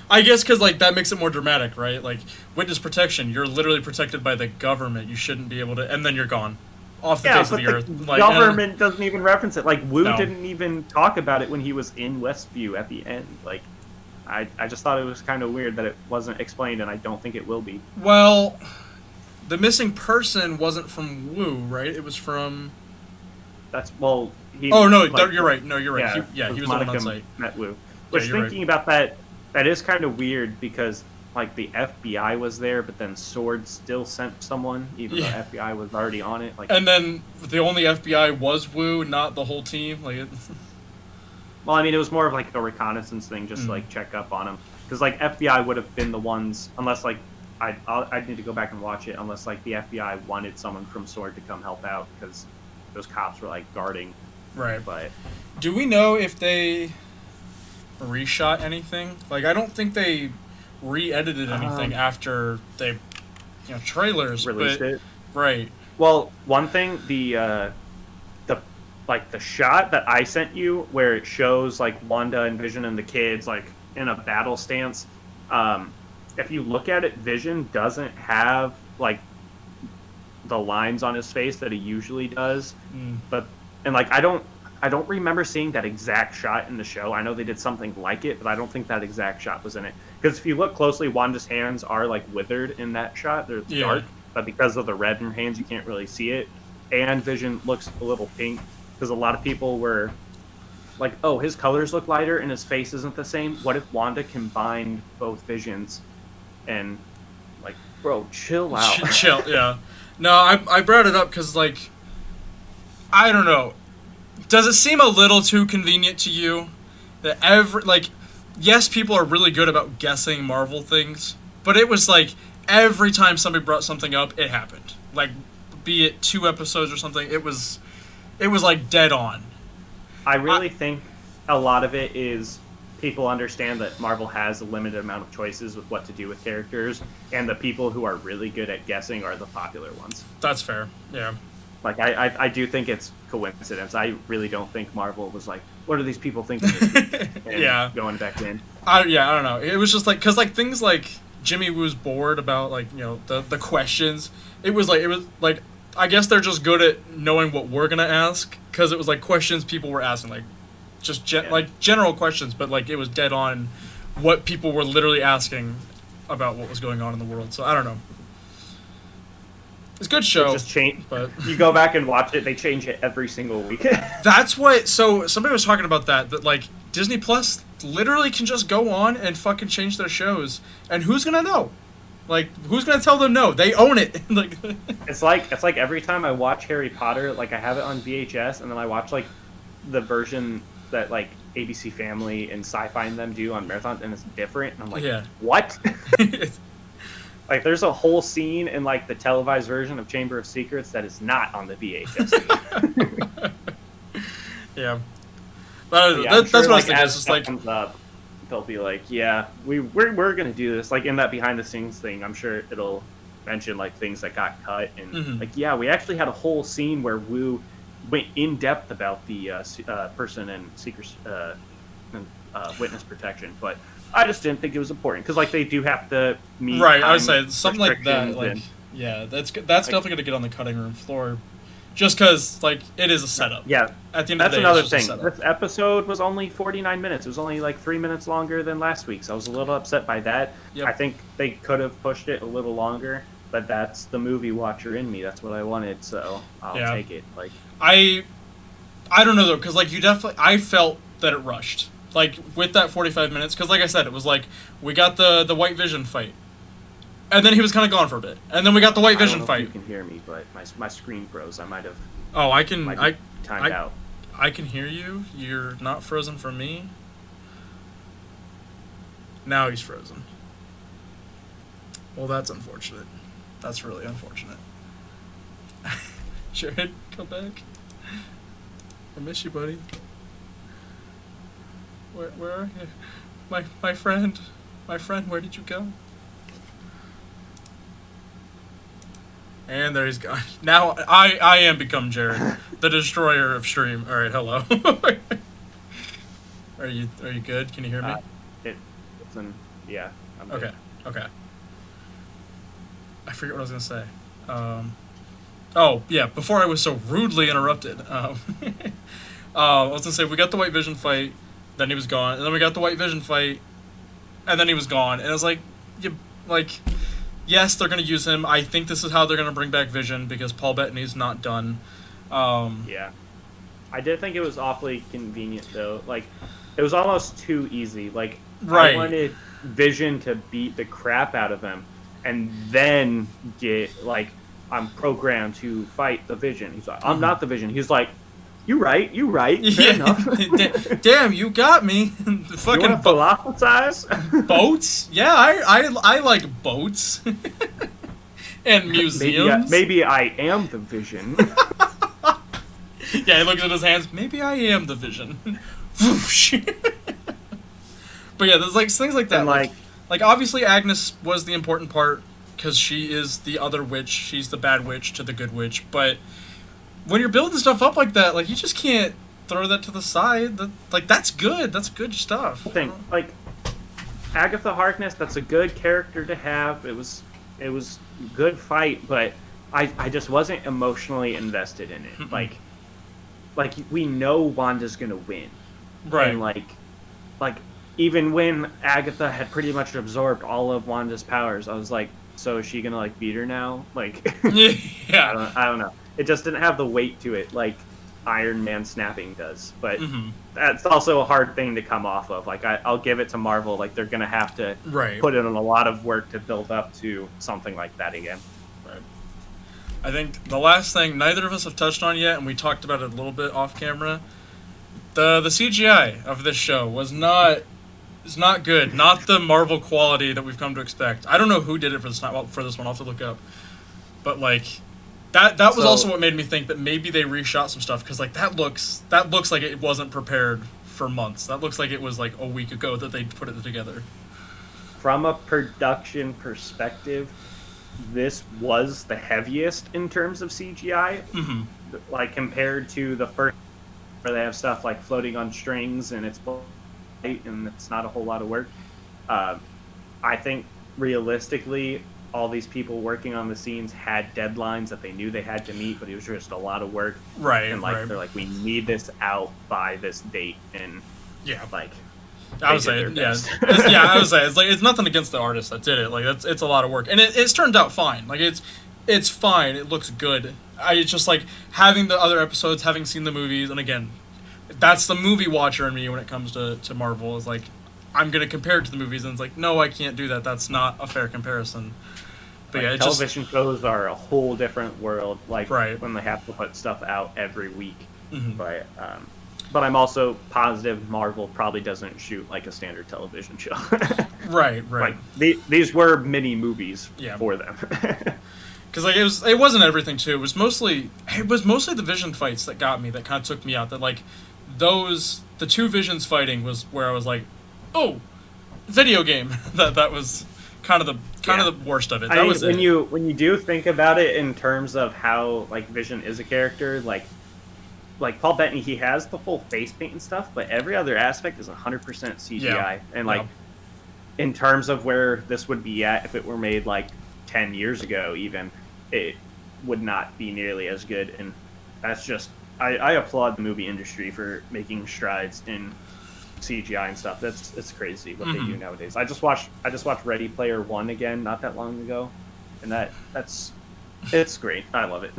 I guess because, like, that makes it more dramatic, right? Like, witness protection, you're literally protected by the government. You shouldn't be able to... And then you're gone. Off the face of the earth. Like, government doesn't even reference it. Like, Wu No. didn't even talk about it when he was in Westview at the end. Like, I just thought it was kind of weird that it wasn't explained, and I don't think it will be. Well, the missing person wasn't from Wu, right? It was from... That's, well... He, Oh, no, like, you're right. No, you're right. Yeah, He was the one Monica on site. met Wu. Which, you're thinking about that, that is kind of weird, because, like, the FBI was there, but then Sword still sent someone, even though FBI was already on it. Like, And then the only FBI was Wu, not the whole team. Like, well, I mean, it was more of, like, a reconnaissance thing, just to, like, check up on him. Because, like, FBI would have been the ones, unless, like, I'd need to go back and watch it, unless, like, the FBI wanted someone from Sword to come help out, because those cops were, like, guarding. right. But Do we know if they reshot anything? Like, I don't think they re-edited anything after they, trailers. released it. Right. Well, one thing, the shot that I sent you, where it shows, like, Wanda and Vision and the kids, like, in a battle stance, if you look at it, Vision doesn't have, like, the lines on his face that he usually does. And, like, I don't remember seeing that exact shot in the show. I know they did something like it, but I don't think that exact shot was in it. Because if you look closely, Wanda's hands are, like, withered in that shot. They're dark, but because of the red in her hands, you can't really see it. And Vision looks a little pink, because a lot of people were like, oh, his colors look lighter and his face isn't the same. What if Wanda combined both Visions? And, like, bro, chill out. Chill, yeah. No, I brought it up because, like, I don't know. Does it seem a little too convenient to you that yes, people are really good about guessing Marvel things, but it was like every time somebody brought something up, it happened. Like, be it 2 episodes or something, it was like dead on. I really think a lot of it is people understand that Marvel has a limited amount of choices with what to do with characters, and the people who are really good at guessing are the popular ones. That's fair, yeah. Like, I do think it's coincidence. I really don't think Marvel was like, what are these people thinking? And going back in. I don't know. It was just like, because, like, things like Jimmy Woo's bored about, like, the questions. It was like, I guess they're just good at knowing what we're going to ask, because it was, like, questions people were asking, like, just, like, general questions, but, like, it was dead on what people were literally asking about what was going on in the world. So, I don't know. It's a good show. Just change, but you go back and watch it, they change it every single week. That's what, so somebody was talking about that, like, Disney Plus literally can just go on and fucking change their shows, and who's gonna know? Like, who's gonna tell them no? They own it. Like, it's like every time I watch Harry Potter, like, I have it on VHS, and then I watch, like, the version that, like, ABC Family and Sci-Fi and them do on Marathon, and it's different, and I'm like, what? Like, there's a whole scene in, like, the televised version of Chamber of Secrets that is not on the VHS. Yeah. That's what I was like, thinking. as It's just like, comes up, they'll be like, yeah, we're gonna do this. Like, in that behind the scenes thing, I'm sure it'll mention, like, things that got cut, and like, yeah, we actually had a whole scene where Wu went in depth about the person and secret and, witness protection, but I just didn't think it was important because like they do have to meet. Right, I would say something like that. restrictions Like, and- yeah, that's definitely gonna get on the cutting room floor, just because like it is a setup. Yeah, At the end that's of the day, another it's just a thing. setup. This episode was only 49 minutes. It was only like 3 minutes longer than last week's. I was a little upset by that. Yep. I think they could have pushed it a little longer, but that's the movie watcher in me. That's what I wanted, so I'll Yeah. take it. Like, I don't know though, because like you definitely, I felt that it rushed. Like with that 45 minutes, because like I said, it was like we got the White Vision fight, and then he was kind of gone for a bit, and then we got the White I don't Vision know if fight. you can hear me, but my screen froze. I might have Oh, I can timed out. I can hear you. You're not frozen from me. Now he's frozen. Well, that's unfortunate. That's really unfortunate. Jared, come back. I miss you, buddy. Where are you? My friend. My friend, where did you go? And there he's gone. Now I am become Jared, the destroyer of stream. All right, hello. Are you good? Can you hear me? Yeah. I'm good. Okay. Okay. I forget what I was gonna say. Oh yeah, before I was so rudely interrupted. I was gonna say we got the White Vision fight, then he was gone, and then we got the White Vision fight, and then he was gone. And I was like, yes, they're gonna use him. I think this is how they're gonna bring back Vision because Paul Bettany's not done. Yeah. I did think it was awfully convenient though. Like, it was almost too easy. Like, Right. I wanted Vision to beat the crap out of him, and then get like, I'm programmed to fight the Vision. He's like, I'm not the Vision. He's like, you right. Fair enough. Damn, you got me. The You fucking want to philosophize? boats? Yeah, I like boats. And museums. Maybe I am the Vision. Yeah, he looks at his hands. Maybe I am the Vision. Whoosh. But yeah, there's like things like that. And, Like obviously Agnes was the important part because she is the other witch. She's the bad witch to the good witch. But when you're building stuff up like that, like you just can't throw that to the side. That's good. That's good stuff. Thing like Agatha Harkness, that's a good character to have. It was good fight, but I just wasn't emotionally invested in it. Mm-mm. Like we know Wanda's gonna win, Right. and like even when Agatha had pretty much absorbed all of Wanda's powers, I was like, so is she gonna like beat her now? Like, Yeah. I don't know. It just didn't have the weight to it like Iron Man snapping does. But Mhm. that's also a hard thing to come off of. Like, I'll give it to Marvel. Like, they're gonna have to Right. put in a lot of work to build up to something like that again. Right. I think the last thing neither of us have touched on yet, and we talked about it a little bit off camera. The CGI of this show was not good. Not the Marvel quality that we've come to expect. I don't know who did it for this one. I'll have to look up. But like that was So- also what made me think that maybe they reshot some stuff because like that looks like it wasn't prepared for months. That looks like it was like a week ago that they put it together. From a production perspective, this was the heaviest in terms of CGI. Mm-hmm. Like, compared to the first, where they have stuff like floating on strings and it's light and it's not a whole lot of work. I think realistically, all these people working on the scenes had deadlines that they knew they had to meet, but it was just a lot of work. Right. And like right. they're like, we need this out by this date, and Yeah. like I would they say, did their yeah, best. yeah. I would say it's like it's nothing against the artist that did it. Like it's a lot of work, and it's turned out fine. Like it's fine. It looks good. It's just like having the other episodes, having seen the movies, and again, that's the movie watcher in me when it comes to Marvel. Is like I'm gonna compare it to the movies, and it's like no, I can't do that. That's not a fair comparison. But yeah, it just television shows are a whole different world. Like, Right. when they have to put stuff out every week. Mhm. But I'm also positive Marvel probably doesn't shoot like a standard television show. right. Like, these were mini movies Yeah. for them. Because like it wasn't everything too. It was mostly the Vision fights that got me. That kind of took me out. That like the two Visions fighting was where I was like, oh, video game. that was kind of the worst of it. That I mean, was when it. you do think about it in terms of how like Vision is a character, like like Paul Bettany, he has the full face paint and stuff, but every other aspect is 100% CGI. Yeah. And like in terms of where this would be at if it were made like 10 years ago, even, it would not be nearly as good. And that's just, I applaud the movie industry for making strides in CGI and stuff. It's crazy what they do nowadays. I just watched Ready Player One again not that long ago, and it's great. I love it.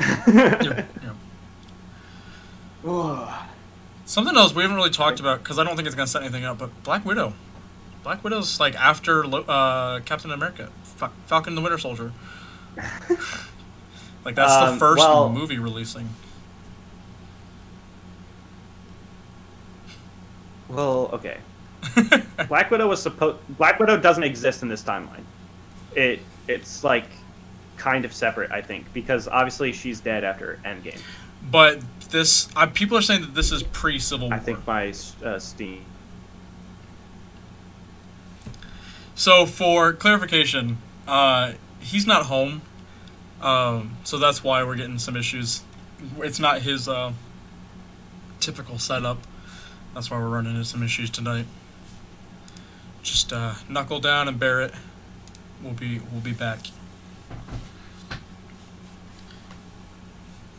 Something else we haven't really talked about, because I don't think it's going to set anything up, but Black Widow. Black Widow's like after Captain America, Falcon and the Winter Soldier. Like that's the first movie releasing. Well, okay. Black Widow doesn't exist in this timeline. It's like kind of separate, I think, because obviously she's dead after Endgame. But this, people are saying that this is pre-Civil War. I think by Steam. So for clarification, he's not home, so that's why we're getting some issues. It's not his typical setup. That's why we're running into some issues tonight. Just knuckle down and bear it. We'll be back.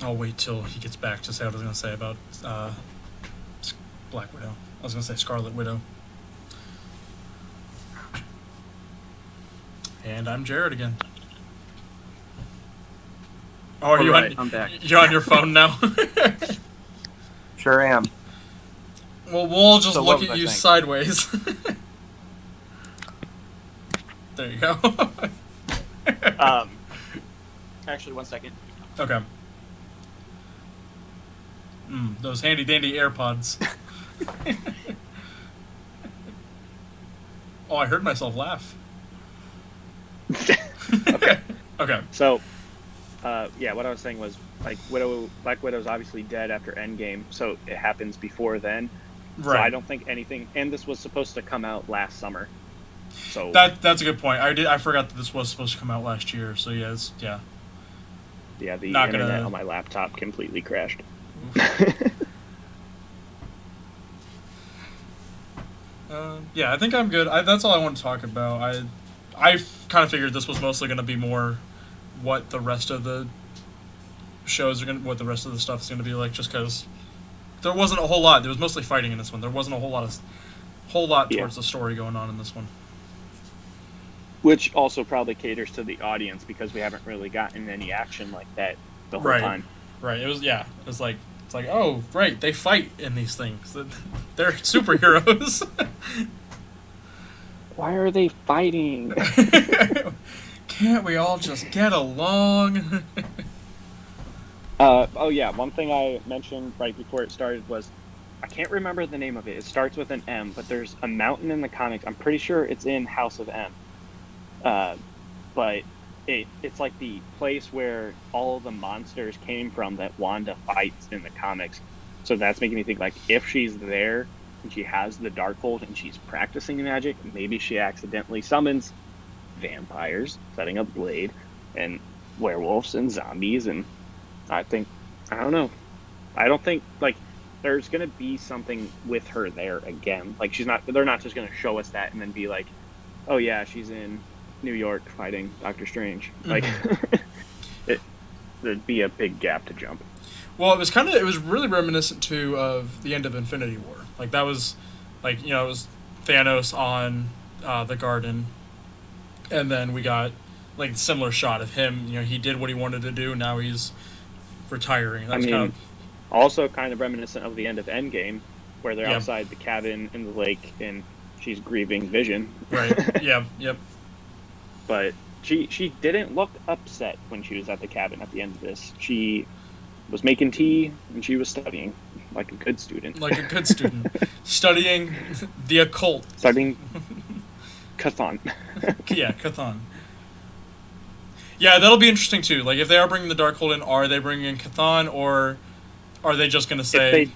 I'll wait till he gets back to say what I was going to say about Black Widow. I was going to say Scarlet Widow. And I'm Jared again. Oh, are you right, on? I'm back. You're on your phone now. Sure am. Well, we'll just So look what at was I you saying? sideways. There you go. Actually, 1 second. Okay. Those handy dandy AirPods. Oh, I heard myself laugh. Okay. Okay. So, yeah, what I was saying was, like, Black Widow's obviously dead after Endgame, so it happens before then. Right. So I don't think anything, and this was supposed to come out last summer. So That's a good point. I forgot that this was supposed to come out last year. So yeah, yeah, the not internet gonna- on my laptop completely crashed. Yeah, I think I'm good. That's all I want to talk about. I kind of figured this was mostly going to be more what the rest of the shows are going, what the rest of the stuff is going to be like, just because there wasn't a whole lot. There was mostly fighting in this one. There wasn't a whole lot Yeah. towards the story going on in this one. Which also probably caters to the audience because we haven't really gotten any action like that the whole time. Right. It was like, it's like, oh, right, they fight in these things. They're superheroes. Why are they fighting? Can't we all just get along? Oh yeah, one thing I mentioned right before it started was, I can't remember the name of it. It starts with an M, but there's a mountain in the comics. I'm pretty sure it's in House of M. But it's like the place where all the monsters came from that Wanda fights in the comics. So that's making me think, like, if she's there and she has the Darkhold and she's practicing magic, maybe she accidentally summons vampires, setting up Blade, and werewolves and zombies, and I don't know. I don't think, like, there's gonna be something with her there again. Like, they're not just gonna show us that and then be like, oh yeah, she's in New York fighting Doctor Strange. Like, there'd be a big gap to jump. Well, it was really reminiscent too of the end of Infinity War. Like that was, like, it was Thanos on the garden, and then we got like a similar shot of him. He did what he wanted to do. Now he's retiring. That's also kind of reminiscent of the end of Endgame, where they're Yeah. outside the cabin in the lake and she's grieving Vision. right. Yep. But she didn't look upset when she was at the cabin at the end of this. She was making tea and she was studying like a good student. Like a good student, studying the occult. Studying Cthon. Yeah, Cthon. Yeah, that'll be interesting too. Like, if they are bringing the Darkhold in, are they bringing in Cthon, or are they just gonna say,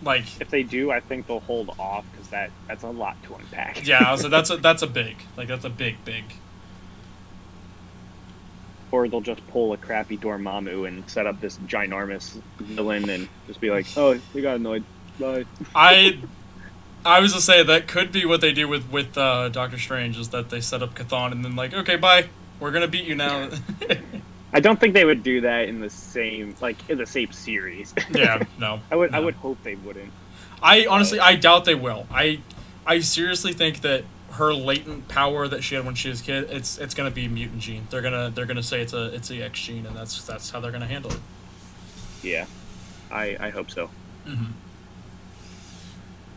If they do, I think they'll hold off because that's a lot to unpack. Yeah, so that's a big. Like, that's a big. or they'll just pull a crappy Dormammu and set up this ginormous villain and just be like, oh, they got annoyed. Bye. I was to say that could be what they do with Doctor Strange, is that they set up Chthon and then like, okay, bye, we're gonna beat you now. I don't think they would do that in the same series. Yeah, no. I would hope they wouldn't. I honestly, I doubt they will. I seriously think that her latent power that she had when she was a kid, it's gonna be mutant gene. They're gonna say it's the X gene, and that's how they're gonna handle it. Yeah, I hope so. Mm-hmm.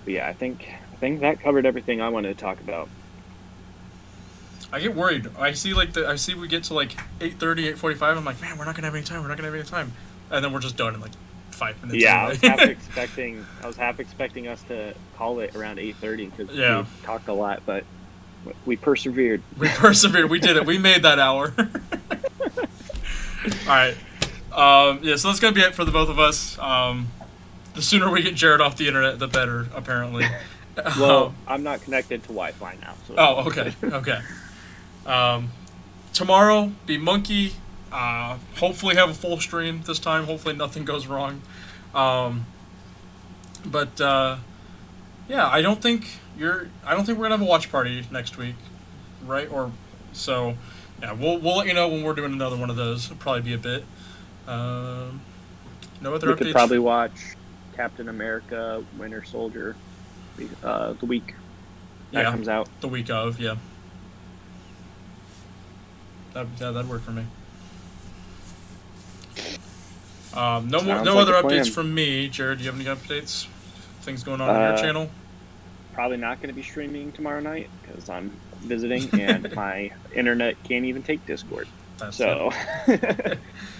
But yeah, I think that covered everything I wanted to talk about. I get worried. I see we get to like 8:30, 8:45. I'm like, man, we're not gonna have any time. And then we're just done in like 5 minutes. Yeah, anyway. I was half expecting us to call it around 8:30 because Yeah. we talked a lot, but we persevered. We persevered. We did it. We made that hour. All right. Yeah. So that's gonna be it for the both of us. The sooner we get Jared off the internet, the better. Apparently. Well, I'm not connected to Wi-Fi now. So. Oh, okay. Okay. Tomorrow, be Monkey. Hopefully have a full stream this time. Hopefully nothing goes wrong. But yeah, I don't think we're gonna have a watch party next week, right? Or so. Yeah, we'll let you know when we're doing another one of those. It'll probably be a bit. No other We updates. could probably watch Captain America: Winter Soldier the week that comes out. The week of, yeah. That'd work for me. No other updates from me. Jared, do you have any updates? Things going on your channel? Probably not going to be streaming tomorrow night because I'm visiting and my internet can't even take Discord. That's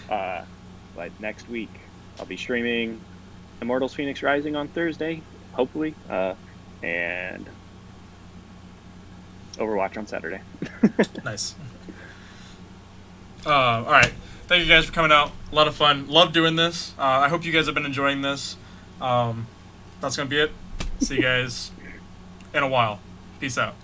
But next week I'll be streaming Immortals Phoenix Rising on Thursday, hopefully, and Overwatch on Saturday. Nice. All right. Thank you guys for coming out. A lot of fun. Love doing this. I hope you guys have been enjoying this. That's going to be it. See you guys in a while. Peace out.